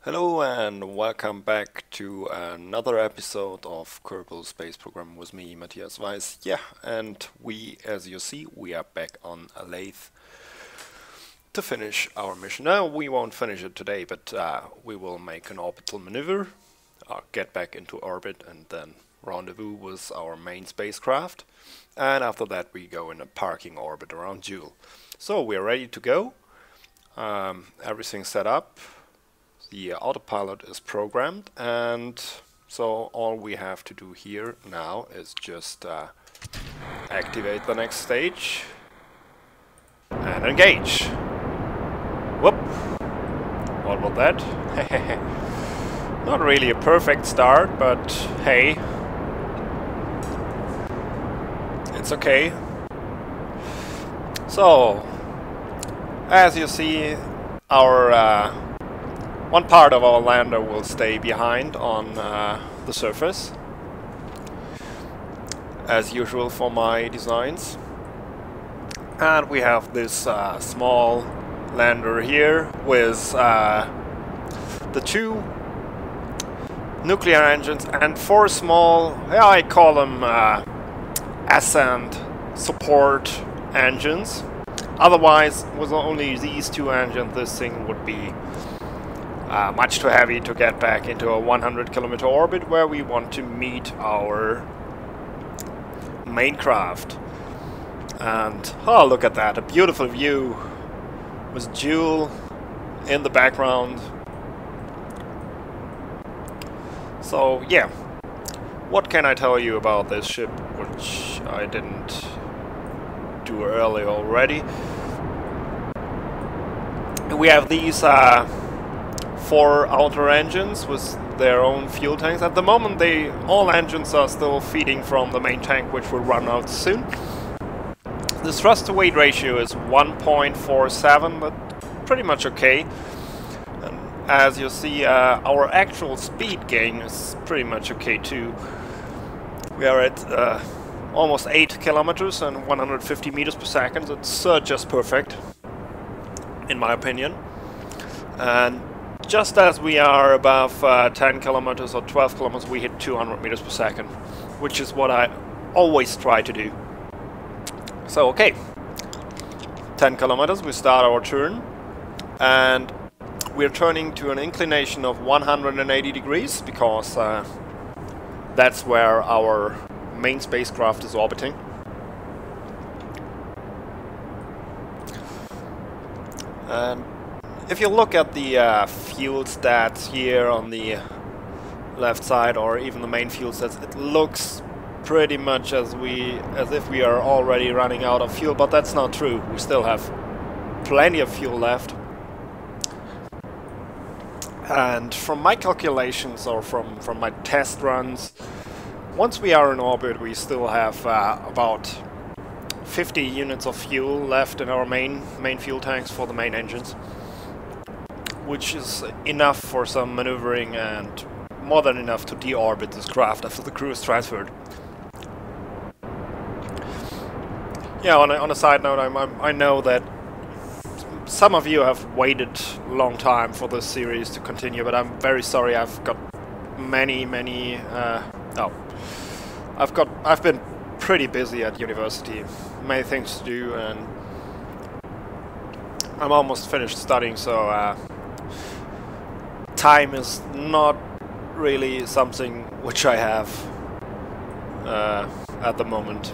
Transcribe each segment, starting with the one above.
Hello and welcome back to another episode of Kerbal Space Program with me, Matthias Weiss. Yeah, and as you see, we are back on Laythe to finish our mission. No, we won't finish it today, but we will make an orbital maneuver, get back into orbit, and then rendezvous with our main spacecraft. And after that, we go in a parking orbit around Jool. So we're ready to go. Everything's set up. The autopilot is programmed, and so all we have to do here now is just activate the next stage and engage. Whoop! What was that? Not really a perfect start, but hey, it's okay. So, as you see, our one part of our lander will stay behind on the surface, as usual for my designs. And we have this small lander here with the two nuclear engines and four small, yeah, I call them Ascent support engines. Otherwise, with only these two engines, this thing would be much too heavy to get back into a 100-kilometer orbit where we want to meet our maincraft. And oh, look at that, a beautiful view with Jool in the background. So yeah, what can I tell you about this ship, which I didn't do earlier already? We have these four outer engines with their own fuel tanks. At the moment, all engines are still feeding from the main tank, which will run out soon. The thrust-to-weight ratio is 1.47, but pretty much okay. And as you see, our actual speed gain is pretty much okay too. We are at almost 8 kilometers and 150 meters per second. It's just perfect, in my opinion. And just as we are above 10 kilometers or 12 kilometers, we hit 200 meters per second, which is what I always try to do. So, okay, 10 kilometers, we start our turn, and we're turning to an inclination of 180 degrees, because that's where our main spacecraft is orbiting. And if you look at the fuel stats here on the left side, or even the main fuel stats, it looks pretty much as if we are already running out of fuel, but that's not true. We still have plenty of fuel left. And from my calculations, or from my test runs, once we are in orbit, we still have about 50 units of fuel left in our main fuel tanks for the main engines, which is enough for some maneuvering and more than enough to deorbit this craft after the crew is transferred. Yeah, on a side note, I know that some of you have waited a long time for this series to continue, but I'm very sorry. I've got I've been pretty busy at university, many things to do, and I'm almost finished studying, so time is not really something which I have at the moment.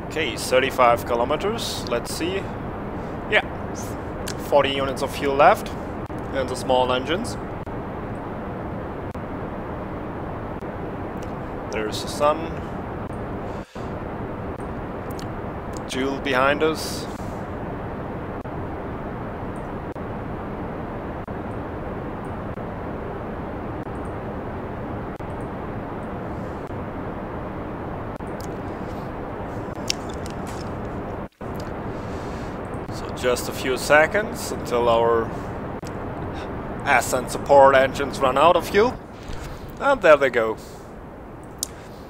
Okay, 35 kilometers, let's see. Yeah, 40 units of fuel left in the small engines. There's the sun. Jool behind us. So just a few seconds until our Ascent support engines run out of fuel. And there they go.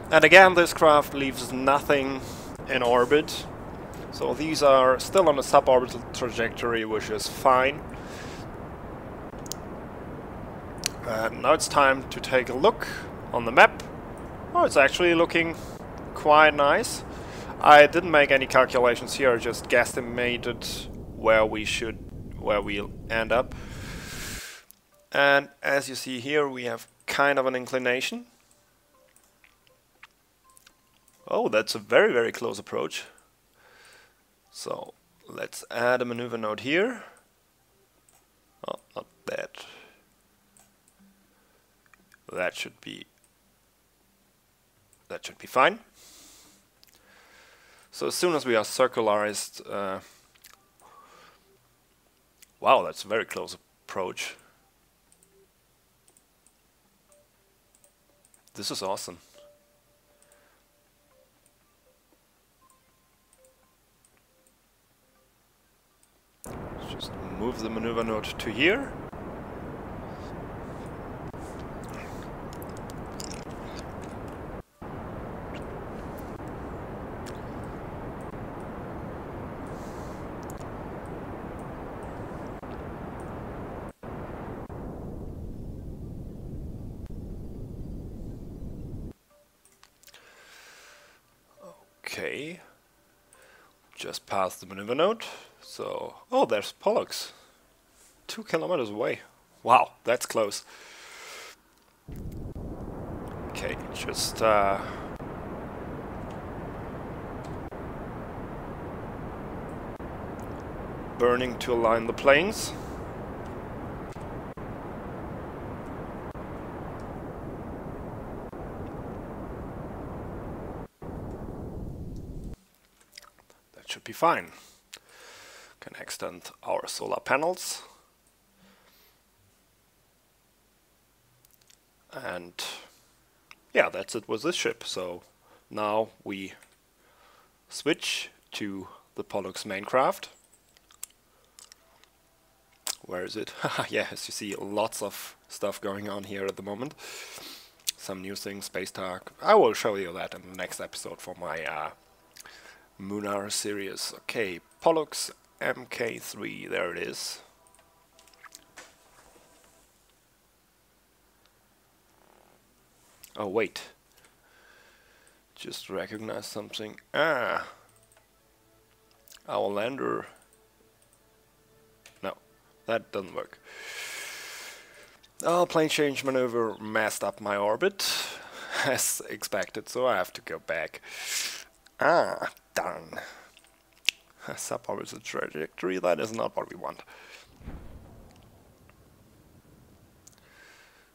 And again, this craft leaves nothing in orbit. So these are still on a suborbital trajectory, which is fine. And now it's time to take a look on the map. Oh, it's actually looking quite nice. I didn't make any calculations here, I just guesstimated where we'll end up. And as you see here, we have kind of an inclination. Oh, that's a very, very close approach. So let's add a maneuver node here. Oh, not that. That should be fine. So as soon as we are circularized, wow, that's a very close approach. This is awesome. Let's just move the maneuver node to here. Okay, just past the maneuver node. So, oh, there's Pollux, 2 kilometers away. Wow, that's close. Okay, just burning to align the planes. Should be fine. Can extend our solar panels. And yeah, that's it with this ship. So now we switch to the Pollux maincraft. Where is it? Yeah, as you see, lots of stuff going on here at the moment. Some new things, space talk. I will show you that in the next episode for my Lunar series. Okay, Pollux Mk3, there it is. Oh wait, just recognize something. Ah, our lander. No, that doesn't work. Oh, plane change maneuver messed up my orbit, as expected, so I have to go back. Ah, darn. Suborbital trajectory, that is not what we want.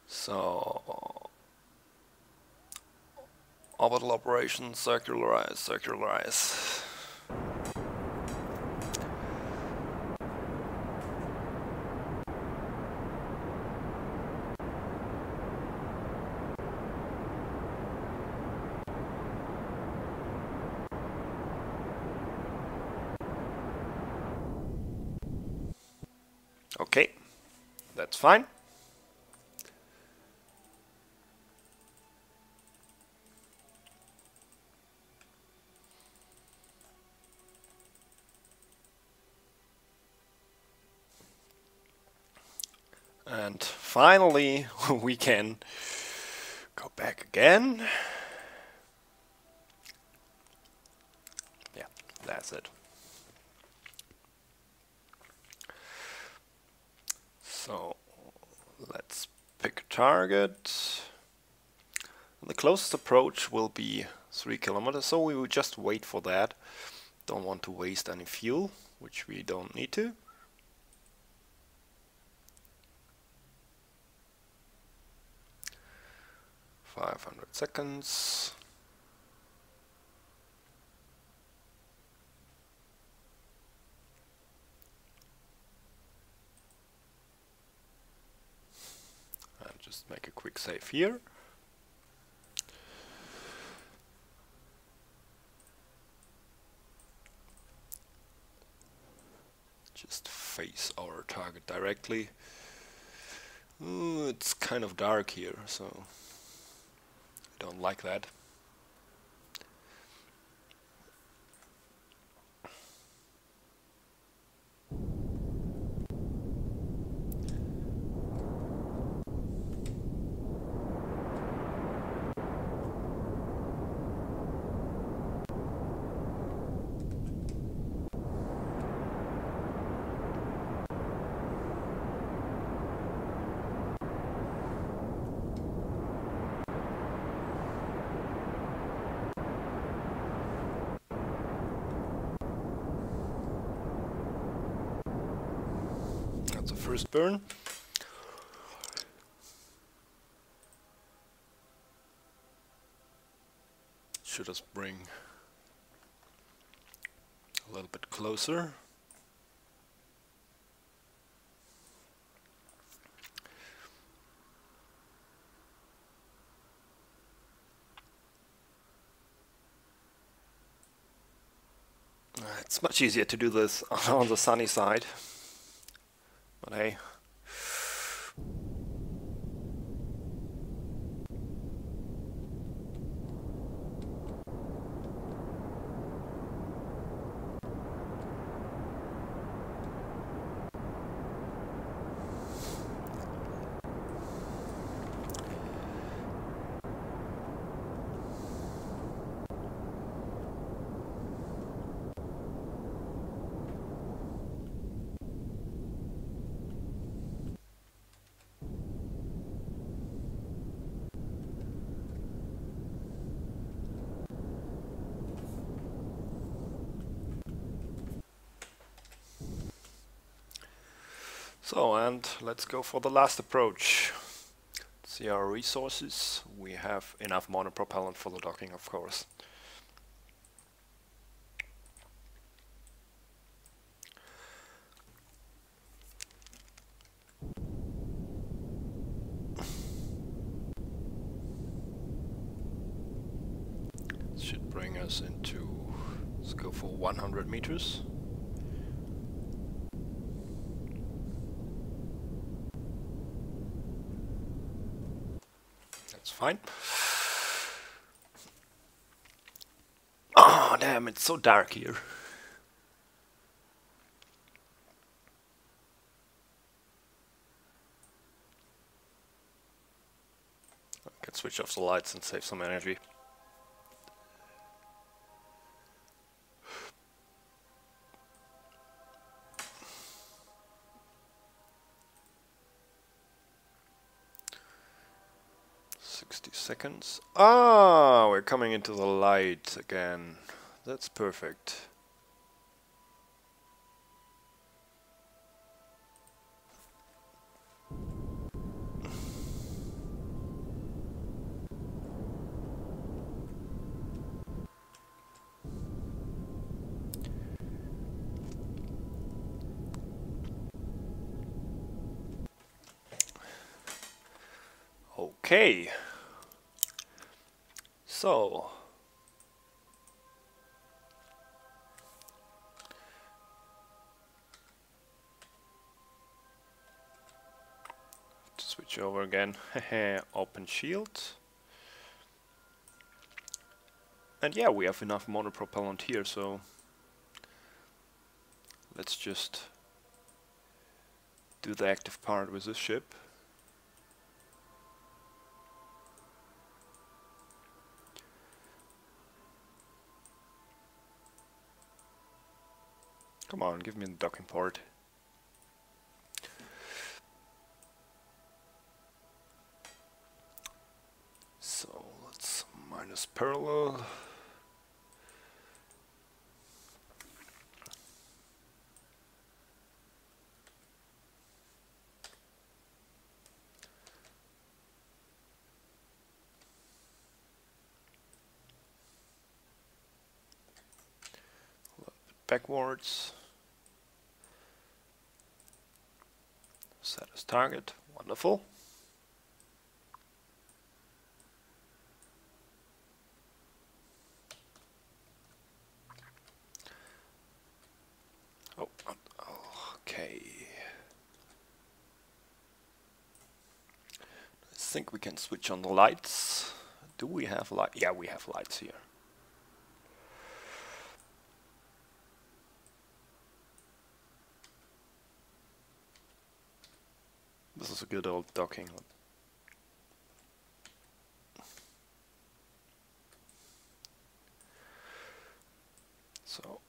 So, orbital operations, circularize, circularize. Okay, that's fine. And finally, we can go back again. Yeah, that's it. So let's pick a target. The closest approach will be 3 kilometers, so we will just wait for that. Don't want to waste any fuel, which we don't need to. $500. And just make a quick save here. Just face our target directly. Ooh, it's kind of dark here, so I don't like that. first burn. Should us bring a little bit closer. It's much easier to do this on the sunny side, but hey. So, and let's go for the last approach. See our resources. We have enough monopropellant for the docking, of course. This should bring us into, let's go for 100 meters. That's fine. Oh damn, it's so dark here. I can switch off the lights and save some energy. Seconds. Ah, we're coming into the light again. That's perfect. Okay. So, to switch over again, open shield. And yeah, we have enough monopropellant here, so let's just do the active part with this ship. Come on, give me the docking port. So let's minus parallel. A little bit backwards. Set as target. Wonderful. Oh, okay. I think we can switch on the lights. Do we have light? Yeah, we have lights here. This is a good old docking. So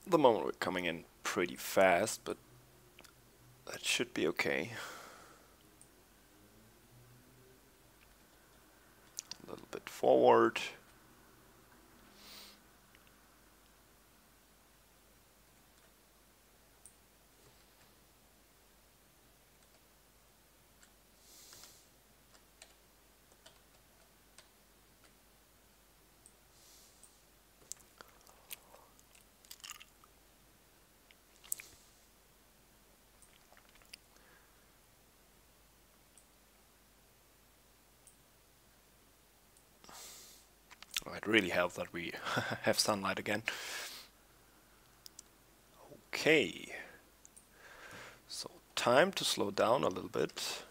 At the moment we're coming in pretty fast, but that should be okay. A little bit forward. It really helps that we have sunlight again. Okay, so time to slow down a little bit.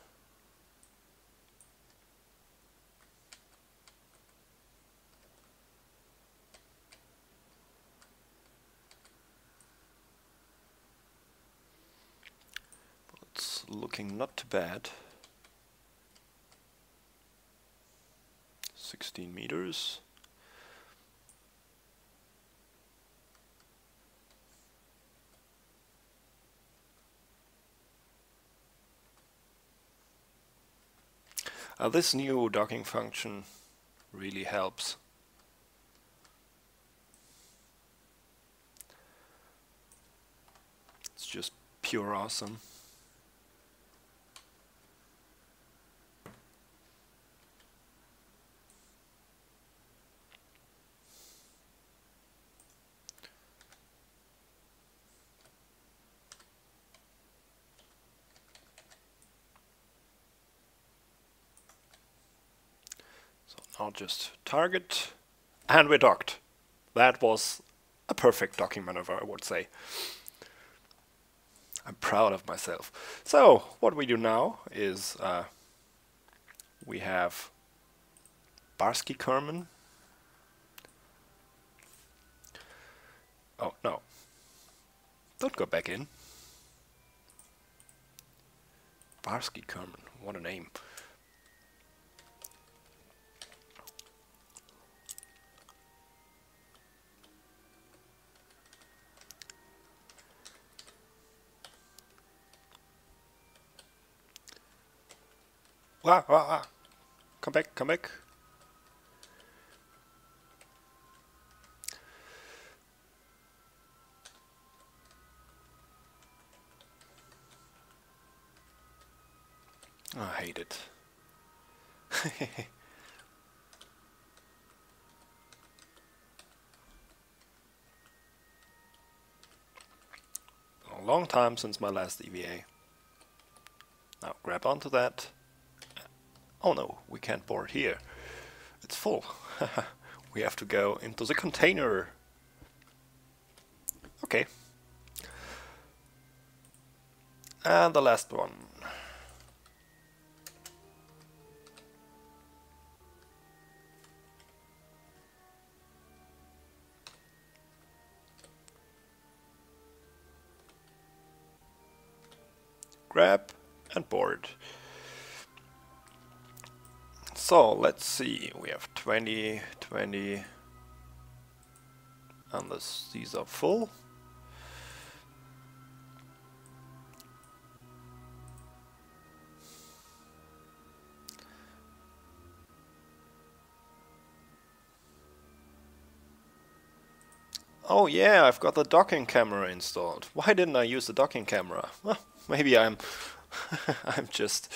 It's looking not too bad. 16 meters. This new docking function really helps. It's just pure awesome. Now just target, and we're docked. That was a perfect docking maneuver, I would say. I'm proud of myself. So, what we do now is we have Barsky Kerman. Oh, no. Don't go back in. Barsky Kerman, what a name. Wah, wah, wah. Come back, come back. Oh, I hate it. A long time since my last EVA. Now grab onto that. Oh no, we can't board here. It's full. We have to go into the container. Okay. And the last one. Grab and board. So let's see, we have 20, 20, and these are full. Oh yeah, I've got the docking camera installed. Why didn't I use the docking camera? Well, maybe I'm I'm just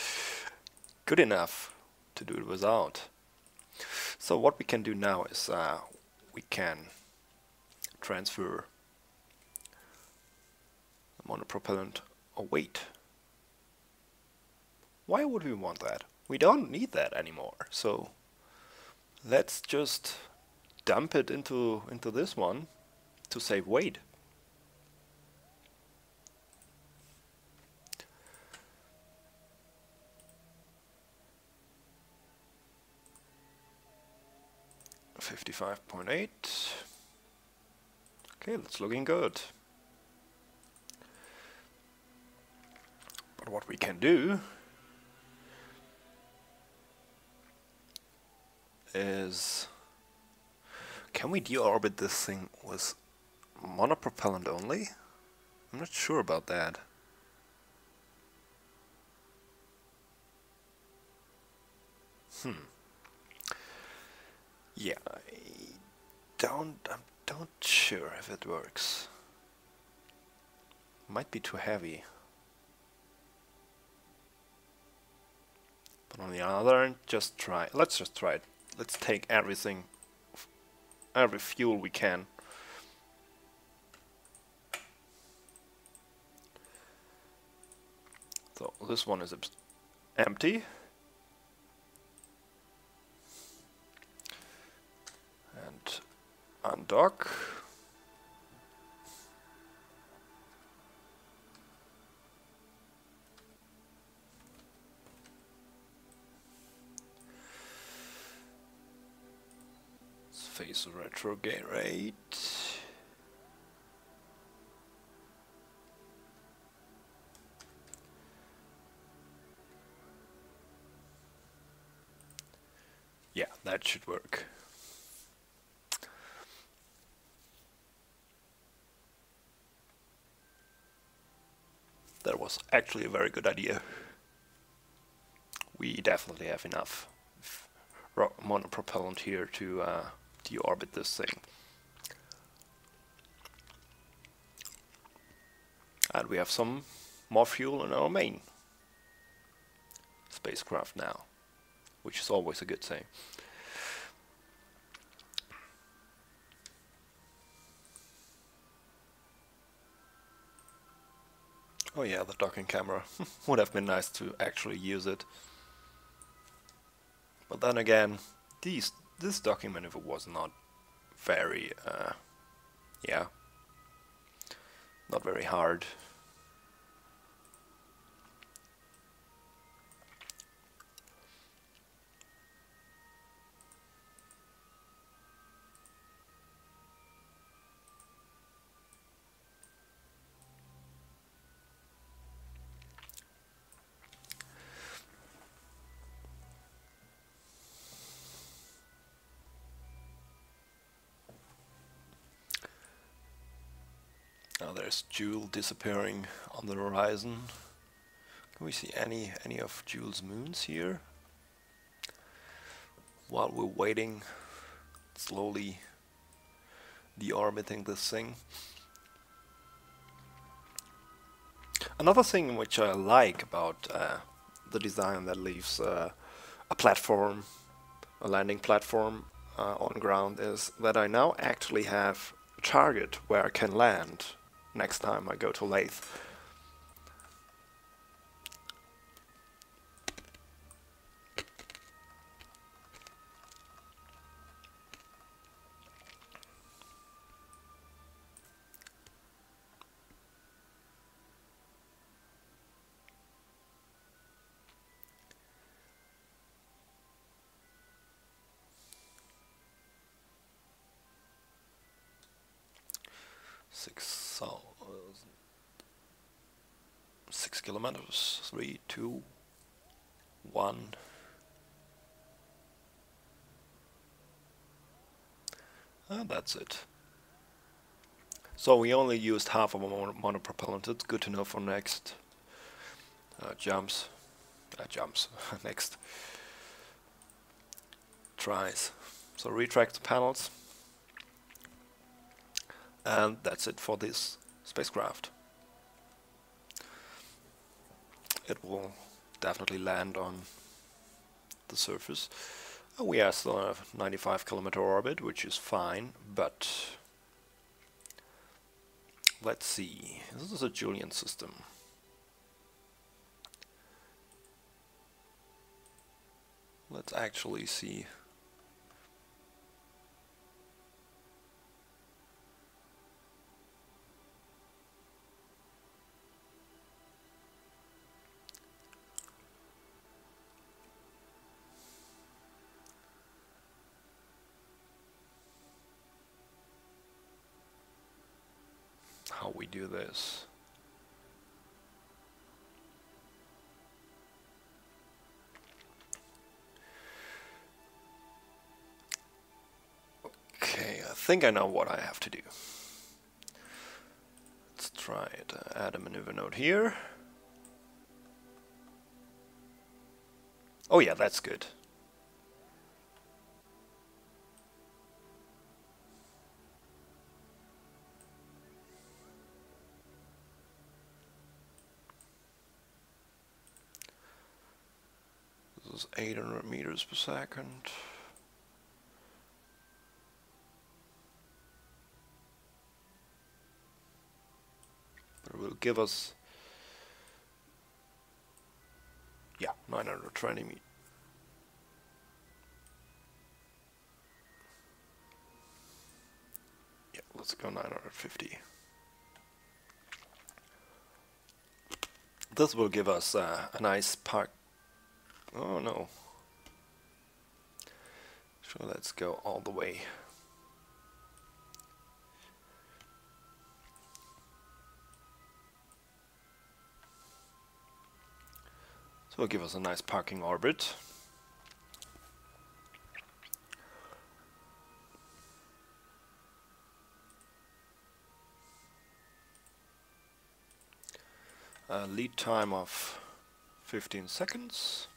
good enough to do it without. So what we can do now is we can transfer the monopropellant. Oh wait, why would we want that? We don't need that anymore. So let's just dump it into this one to save weight. $55.8. Okay, that's looking good. But what we can do is, can we deorbit this thing with monopropellant only? I'm not sure about that. Yeah, I'm don't sure if it works. Might be too heavy. But on the other end, just try. Let's just try it. Let's take everything, every fuel we can. So this one is empty. And undock. Phase retrograde. Yeah, that should work. That was actually a very good idea. We definitely have enough monopropellant here to deorbit this thing. And we have some more fuel in our main spacecraft now, which is always a good thing. Oh yeah, the docking camera. Would have been nice to actually use it. But then again, this docking maneuver was not very, yeah, not very hard. Now there's Jool disappearing on the horizon. Can we see any of Jool's moons here? While we're waiting, slowly deorbiting this thing. Another thing which I like about the design that leaves a platform, a landing platform on ground, is that I now actually have a target where I can land next time I go to Laythe. Six kilometers. 3, 2, 1. And that's it. So we only used half of a monopropellant. It's good to know for next jumps. Next tries. So retract the panels. And that's it for this spacecraft. It will definitely land on the surface. We are still on a 95-kilometer orbit, which is fine, but let's see. This is a Julian system. Let's actually see. How we do this. Okay, I think I know what I have to do. try it. Add a maneuver node here. Oh yeah, that's good. This is 800 meters per second. But it will give us, yeah, 920 meters. Yeah, let's go 950. This will give us a nice park. Oh no. So let's go all the way. So it'll give us a nice parking orbit. Lead time of 15 seconds.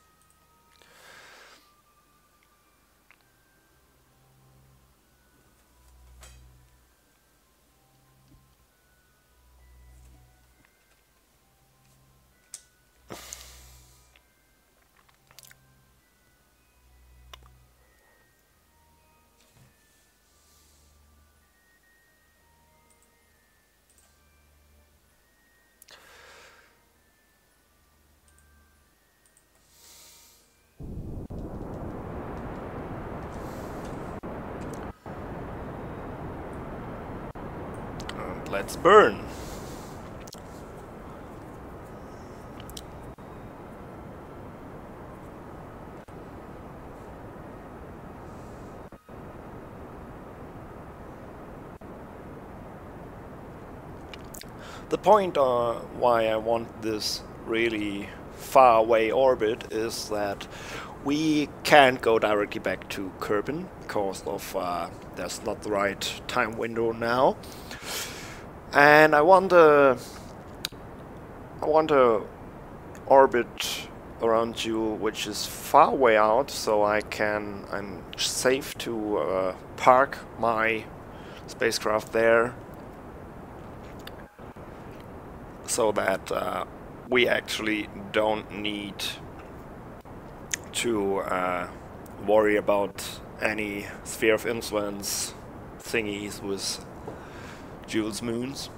Let's burn. The point why I want this really far away orbit is that we can't go directly back to Kerbin because of there's not the right time window now. And I want a orbit around Jool which is far away out, so I'm safe to park my spacecraft there, so that we actually don't need to worry about any sphere of influence thingies with Jool's moons.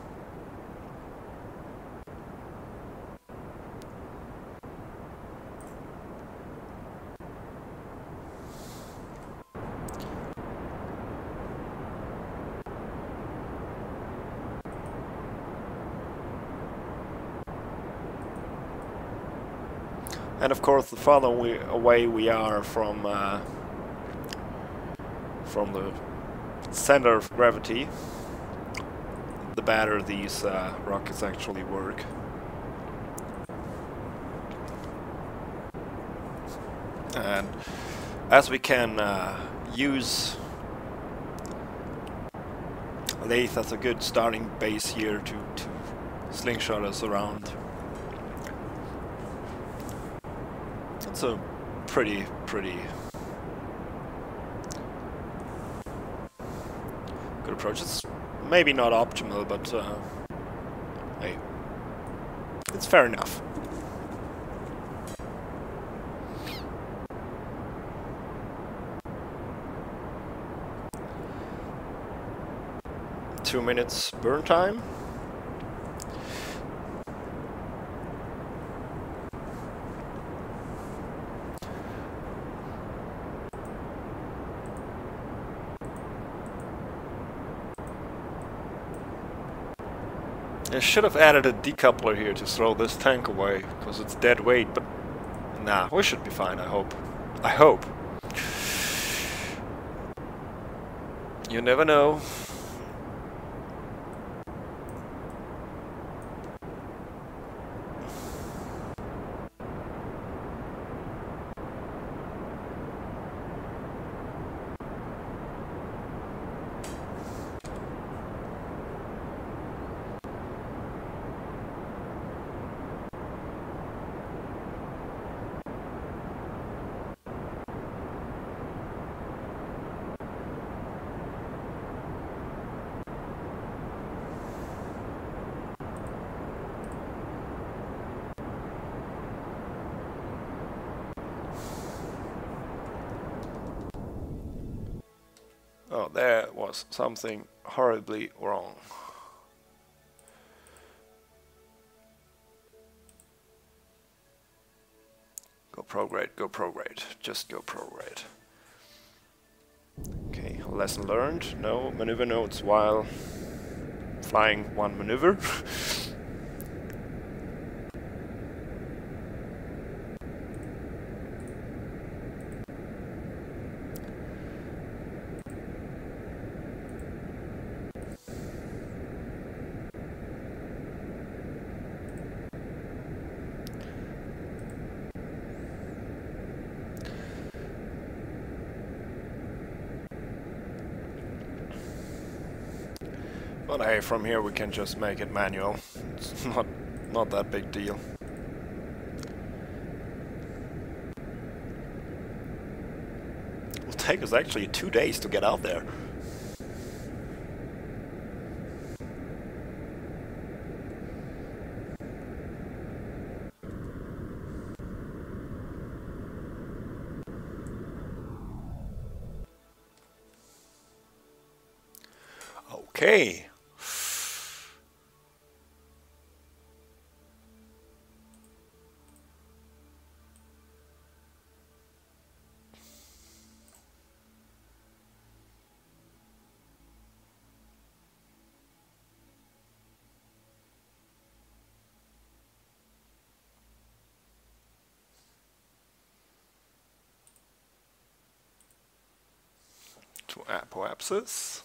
And of course, the farther away we are from the center of gravity, the better these rockets actually work. And as we can use Laythe as a good starting base here to slingshot us around. It's a pretty good approach. It's maybe not optimal, but hey, it's fair enough. Two minutes burn time. I should have added a decoupler here to throw this tank away, because it's dead weight, but nah, we should be fine, I hope. I hope. You never know. Oh, there was something horribly wrong. Go prograde, go prograde. Just go prograde. Okay, lesson learned. No maneuver notes while flying one maneuver. But hey, from here we can just make it manual. It's not that big deal. It will take us actually 2 days to get out there. Okay. To apoapsis.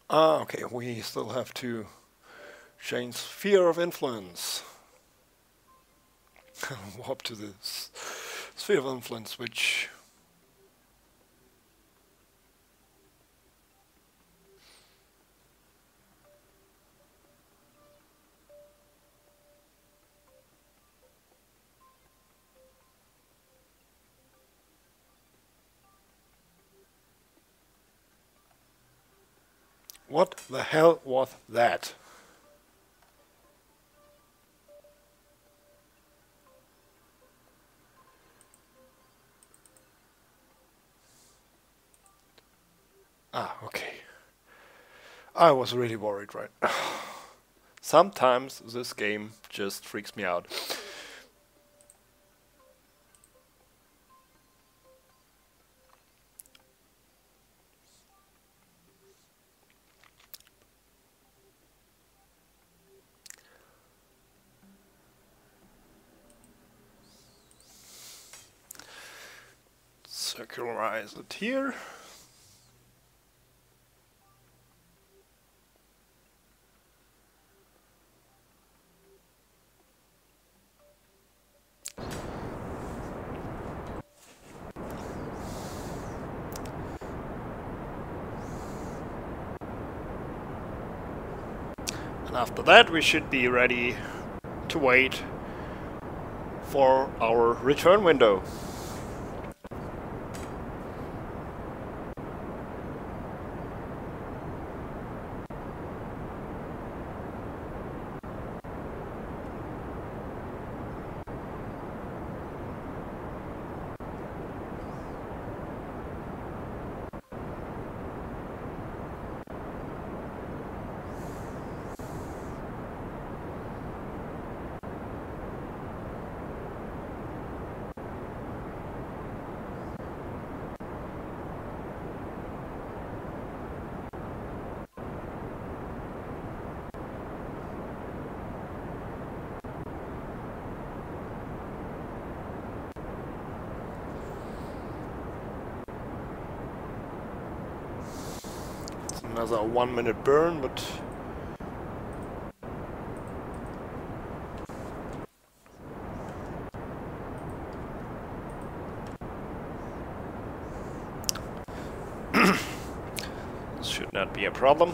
Ah, okay, we still have to change sphere of influence. Warp to the sphere of influence, which... What the hell was that? Ah, okay. I was really worried, right? Sometimes this game just freaks me out. Circularize it here. And after that we should be ready to wait for our return window. Another 1 minute burn, but this should not be a problem.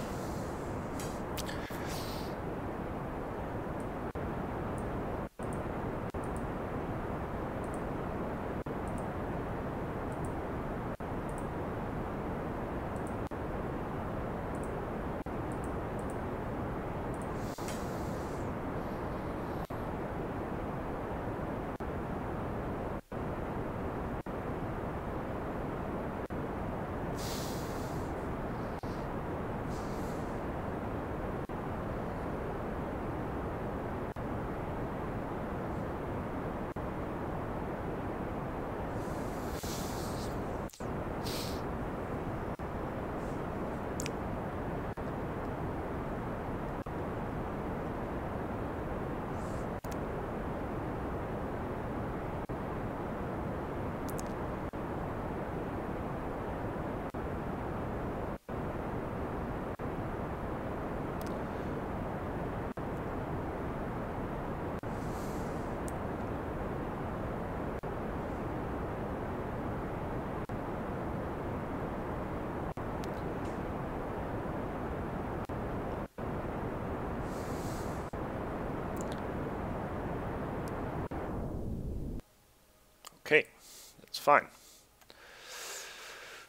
fine.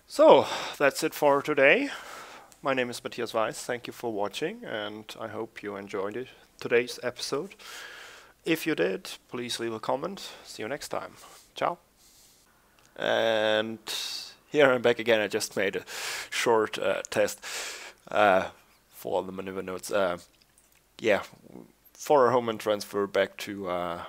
So, that's it for today. My name is Matthias Weiss. Thank you for watching, and I hope you enjoyed today's episode. If you did, please leave a comment. See you next time. Ciao. And here I'm back again. I just made a short test for the maneuver notes. Yeah, for our home and transfer back to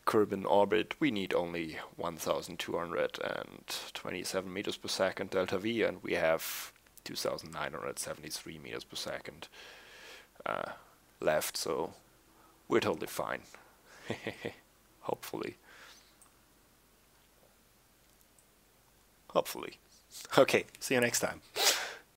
Kerbal orbit, we need only 1,227 meters per second delta V, and we have 2,973 meters per second left, so we're totally fine. Hopefully. Hopefully. Okay, see you next time.